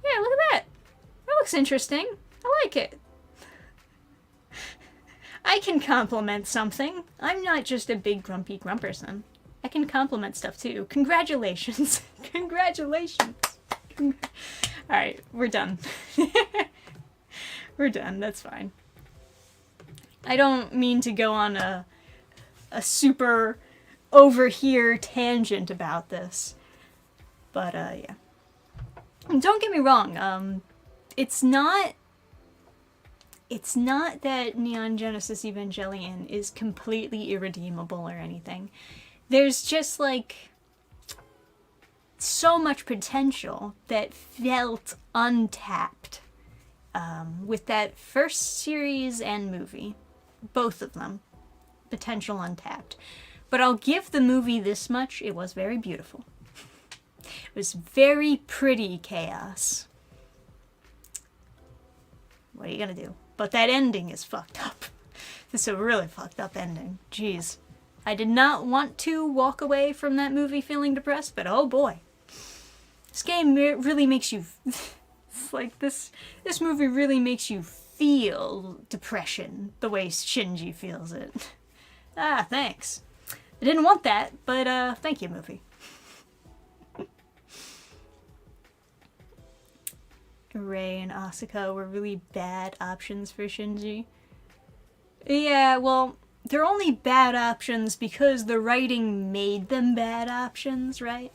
Yeah, look at that. That looks interesting. I I like it. I can compliment something. I'm not just a big grumpy grumperson. I can compliment stuff too. Congratulations. Congratulations. Alright, we're done. We're done, that's fine. I don't mean to go on a super over here tangent about this. But, yeah. Don't get me wrong, it's not that Neon Genesis Evangelion is completely irredeemable or anything. There's just, like, so much potential that felt untapped with that first series and movie. Both of them. Potential untapped. But I'll give the movie this much, it was very beautiful. It was very pretty chaos. What are you gonna do? But that ending is fucked up. It's a really fucked up ending. Jeez. I did not want to walk away from that movie feeling depressed, but oh boy. This game really makes you... It's like this movie really makes you feel depression the way Shinji feels it. Ah, thanks. I didn't want that, but thank you, movie. Rei and Asuka were really bad options for Shinji. Yeah, well, they're only bad options because the writing made them bad options, right?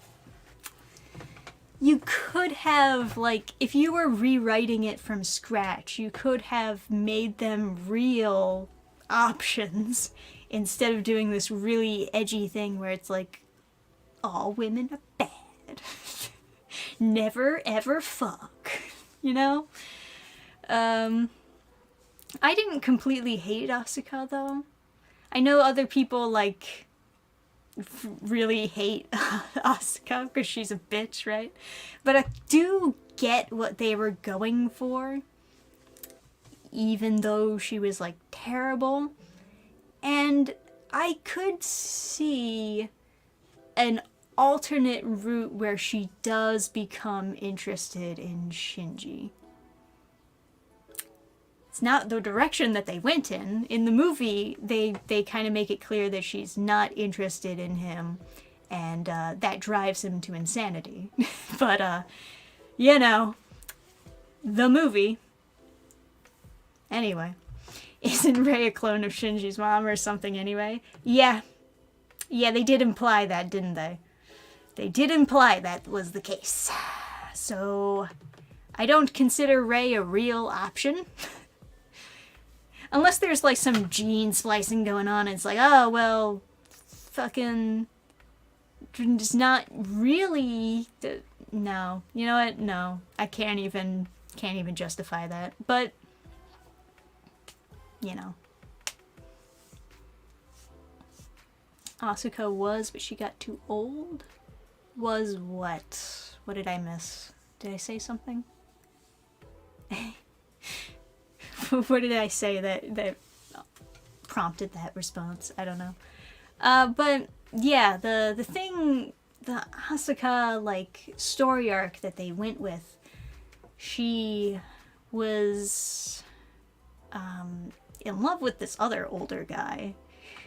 You could have, like, if you were rewriting it from scratch, you could have made them real options instead of doing this really edgy thing where it's like, all women are bad. Never ever fuck. You know? I didn't completely hate Asuka, though. I know other people, like, really hate Asuka because she's a bitch, right? But I do get what they were going for, even though she was, like, terrible. And I could see an alternate route where she does become interested in Shinji. It's not the direction that they went in. In the movie, they kind of make it clear that she's not interested in him, and that drives him to insanity. But, you know, the movie. Anyway, isn't Rei a clone of Shinji's mom or something anyway? Yeah. Yeah, they did imply that, didn't they? They did imply that was the case. So, I don't consider Rei a real option. Unless there's, like, some gene splicing going on, and it's like, oh, well, fucking, it's not really, no. You know what? No. I can't even justify that. But, you know. Asuka was, but she got too old? Was what? What did I miss? Did I say something? What did I say that prompted that response? I don't know. But yeah, the thing, the Asuka, like, story arc that they went with, she was in love with this other older guy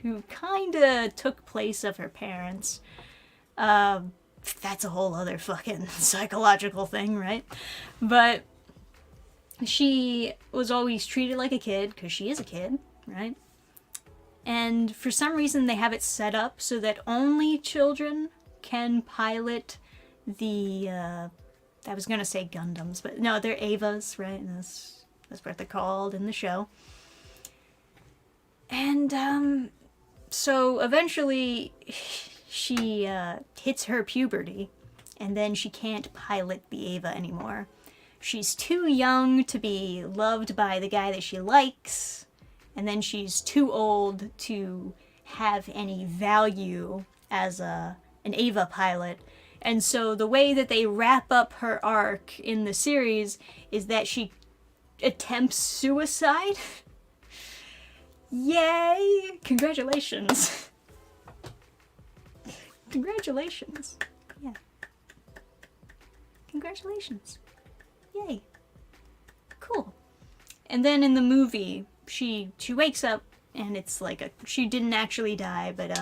who kinda took place of her parents. That's a whole other fucking psychological thing, right? But she was always treated like a kid, because she is a kid, right? And for some reason they have it set up so that only children can pilot the, I was gonna say Gundams, but no, they're Evas, right? And that's what they're called in the show. And, so eventually she, hits her puberty, and then she can't pilot the Eva anymore. She's too young to be loved by the guy that she likes, and then she's too old to have any value as an Eva pilot. And so the way that they wrap up her arc in the series is that she attempts suicide. Yay! Congratulations. Congratulations. Yeah. Congratulations. Yay. Cool. And then in the movie, she wakes up and it's like she didn't actually die, but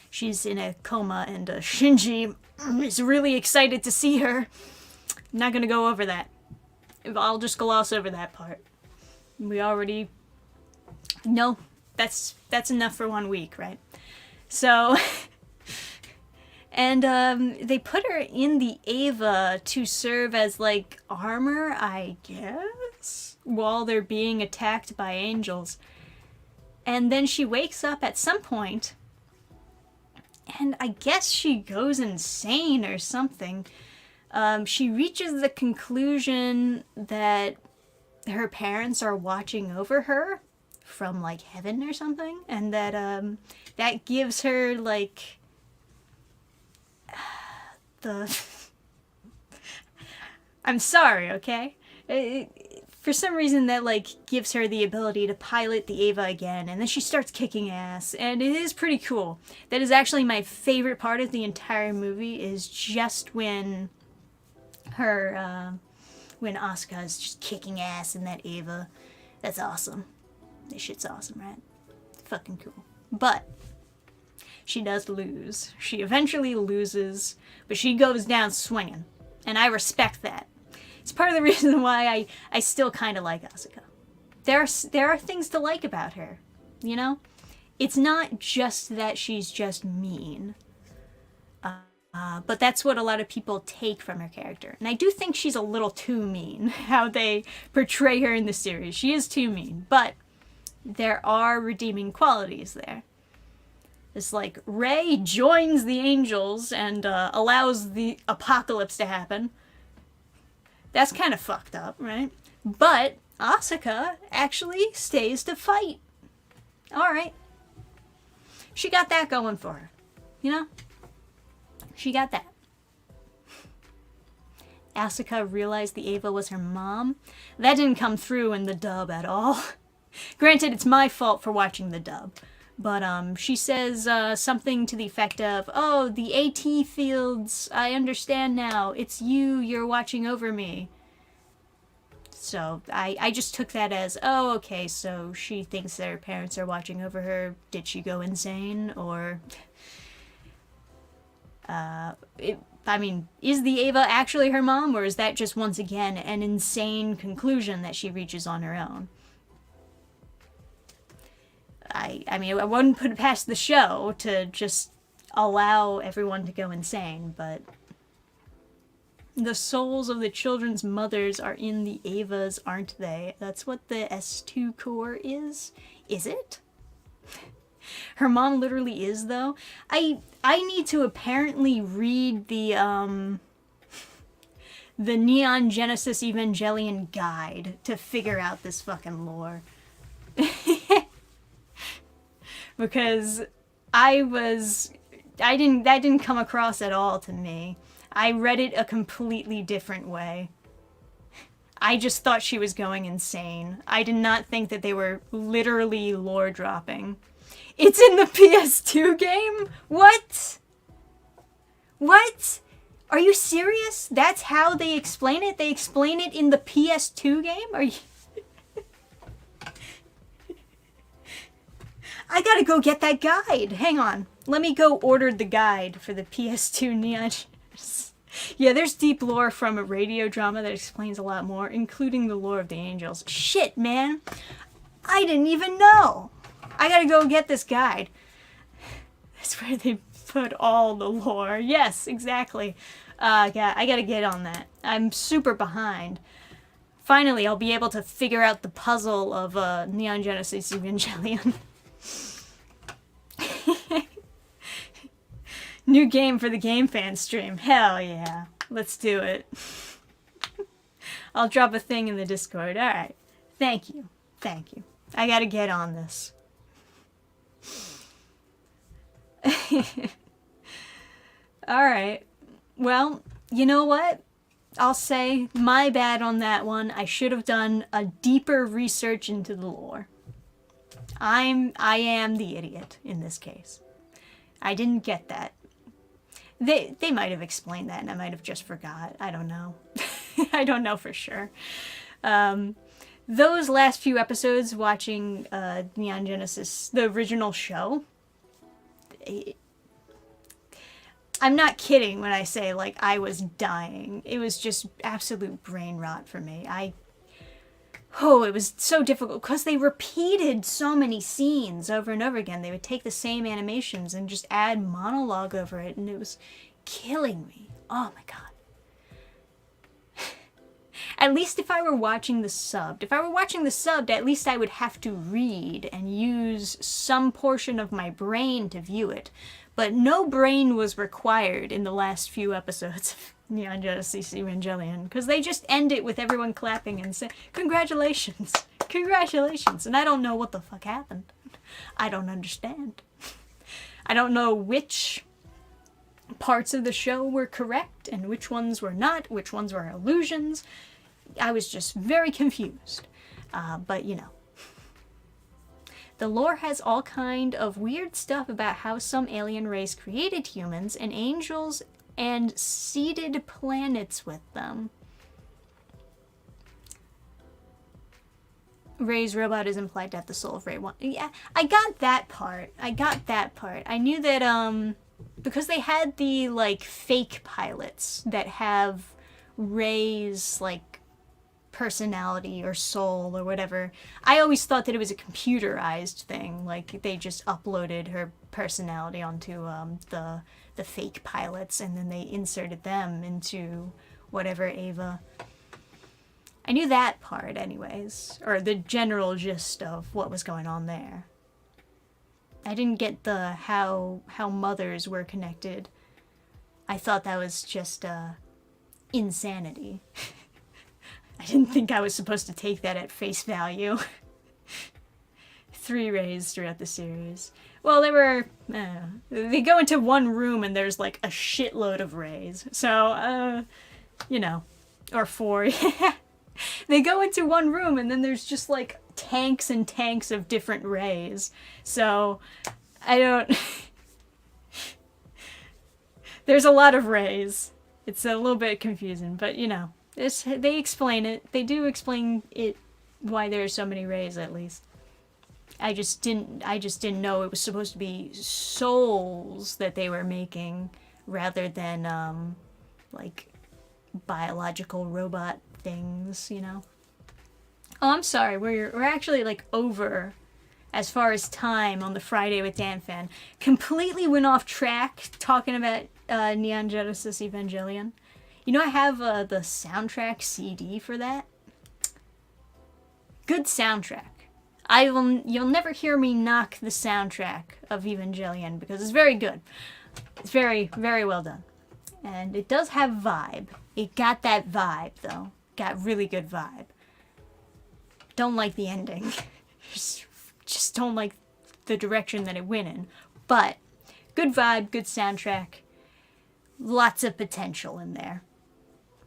she's in a coma, and Shinji is really excited to see her. I'm not gonna go over that. I'll just gloss over that part. We already know that's enough for 1 week, right? So, and they put her in the Eva to serve as like armor, I guess, while they're being attacked by angels. And then she wakes up at some point, and I guess she goes insane or something. She reaches the conclusion that her parents are watching over her from like heaven or something, and that gives her like the I'm sorry, okay? For some reason that like gives her the ability to pilot the Eva again, and then she starts kicking ass, and it is pretty cool. That is actually my favorite part of the entire movie, is just when when Asuka is just kicking ass in that Eva. That's awesome. This shit's awesome, right? Fucking cool. But she does lose. She eventually loses, but she goes down swinging, and I respect that. It's part of the reason why I still kind of like Asuka. There are things to like about her, you know? It's not just that she's just mean. But that's what a lot of people take from her character. And I do think she's a little too mean, how they portray her in the series. She is too mean, but there are redeeming qualities there. It's like Rey joins the angels and allows the apocalypse to happen. That's kind of fucked up, right? But Asuka actually stays to fight. Alright. She got that going for her. You know? She got that. Asuka realized the Eva was her mom. That didn't come through in the dub at all. Granted, it's my fault for watching the dub. But she says something to the effect of, "Oh, the AT fields, I understand now. It's you're watching over me." So I just took that as, oh, okay, so she thinks that her parents are watching over her. Did she go insane? Or... is the Eva actually her mom, or is that just once again an insane conclusion that she reaches on her own? I wouldn't put it past the show to just allow everyone to go insane, but the souls of the children's mothers are in the Evas, aren't they? That's what the S2 core is? Is it? Her mom literally is, though. I need to apparently read the Neon Genesis Evangelion guide to figure out this fucking lore. Because that didn't come across at all to me. I read it a completely different way. I just thought she was going insane. I did not think that they were literally lore dropping. It's in the PS2 game? What? What? Are you serious? That's how they explain it? They explain it in the PS2 game? Are you... I gotta go get that guide. Hang on. Let me go order the guide for the PS2 Neon. Yeah, there's deep lore from a radio drama that explains a lot more, including the lore of the angels. Shit, man. I didn't even know. I gotta go get this guide. That's where they put all the lore. Yes, exactly. Yeah, I gotta get on that. I'm super behind. Finally, I'll be able to figure out the puzzle of Neon Genesis Evangelion. New game for the Dannphan stream. Hell yeah. Let's do it. I'll drop a thing in the Discord. Alright. Thank you. Thank you. I gotta get on this. Alright. Well, you know what? I'll say my bad on that one. I should have done a deeper research into the lore. I am the idiot in this case. I didn't get that. They might have explained that and I might have just forgot. I don't know. I don't know for sure. those last few episodes watching Neon Genesis, the original show, I'm not kidding when I say, like, I was dying. It was just absolute brain rot for me. It was so difficult because they repeated so many scenes over and over again. They would take the same animations and just add monologue over it, and it was killing me. Oh my god. At least if I were watching the subbed. If I were watching the subbed, at least I would have to read and use some portion of my brain to view it. But no brain was required in the last few episodes of Neon Genesis Evangelion, because they just end it with everyone clapping and saying, "Congratulations, congratulations," and I don't know what the fuck happened. I don't understand. I don't know which parts of the show were correct and which ones were not, which ones were illusions. I was just very confused. But you know. The lore has all kind of weird stuff about how some alien race created humans and angels and seeded planets with them. Ray's robot is implied to have the soul of Ray 1. Yeah, I got that part. I knew that, because they had the, like, fake pilots that have Ray's, like, personality or soul or whatever. I always thought that it was a computerized thing, like they just uploaded her personality onto the fake pilots and then they inserted them into whatever Ava. I knew that part anyways, or the general gist of what was going on there. I didn't get the how mothers were connected. I thought that was just insanity. I didn't think I was supposed to take that at face value. 3 Rays throughout the series. Well, they go into one room and there's like a shitload of Rays. So, you know, or 4. They go into one room and then there's just like tanks and tanks of different Rays. So, I don't... There's a lot of Rays. It's a little bit confusing, but you know. They explain it. They do explain it, why there are so many Rays, at least. I just didn't know it was supposed to be souls that they were making, rather than, like, biological robot things, you know? Oh, I'm sorry. We're actually, like, over as far as time on the Friday with Dannphan. Completely went off track talking about Neon Genesis Evangelion. You know, I have the soundtrack CD for that. Good soundtrack. You'll never hear me knock the soundtrack of Evangelion because it's very good. It's very, very well done. And it does have vibe. It got that vibe, though. Got really good vibe. Don't like the ending. Just don't like the direction that it went in. But good vibe, good soundtrack. Lots of potential in there.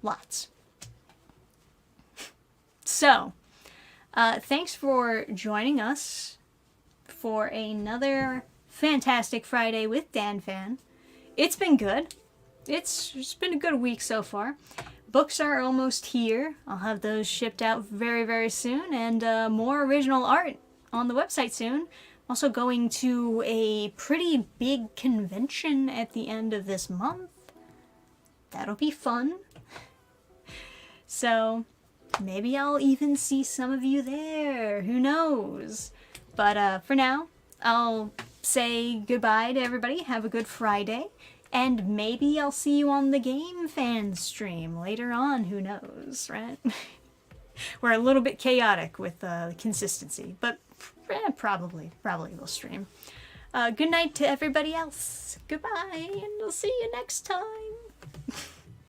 Lots. So, thanks for joining us for another fantastic Friday with Dannphan. It's been good. It's been a good week so far. Books are almost here. I'll have those shipped out very, very soon, and more original art on the website soon. Also going to a pretty big convention at the end of this month. That'll be fun. So, maybe I'll even see some of you there. Who knows? But for now, I'll say goodbye to everybody. Have a good Friday. And maybe I'll see you on the Game Fan stream later on. Who knows, right? We're a little bit chaotic with consistency. But probably we'll stream. Good night to everybody else. Goodbye, and I'll see you next time.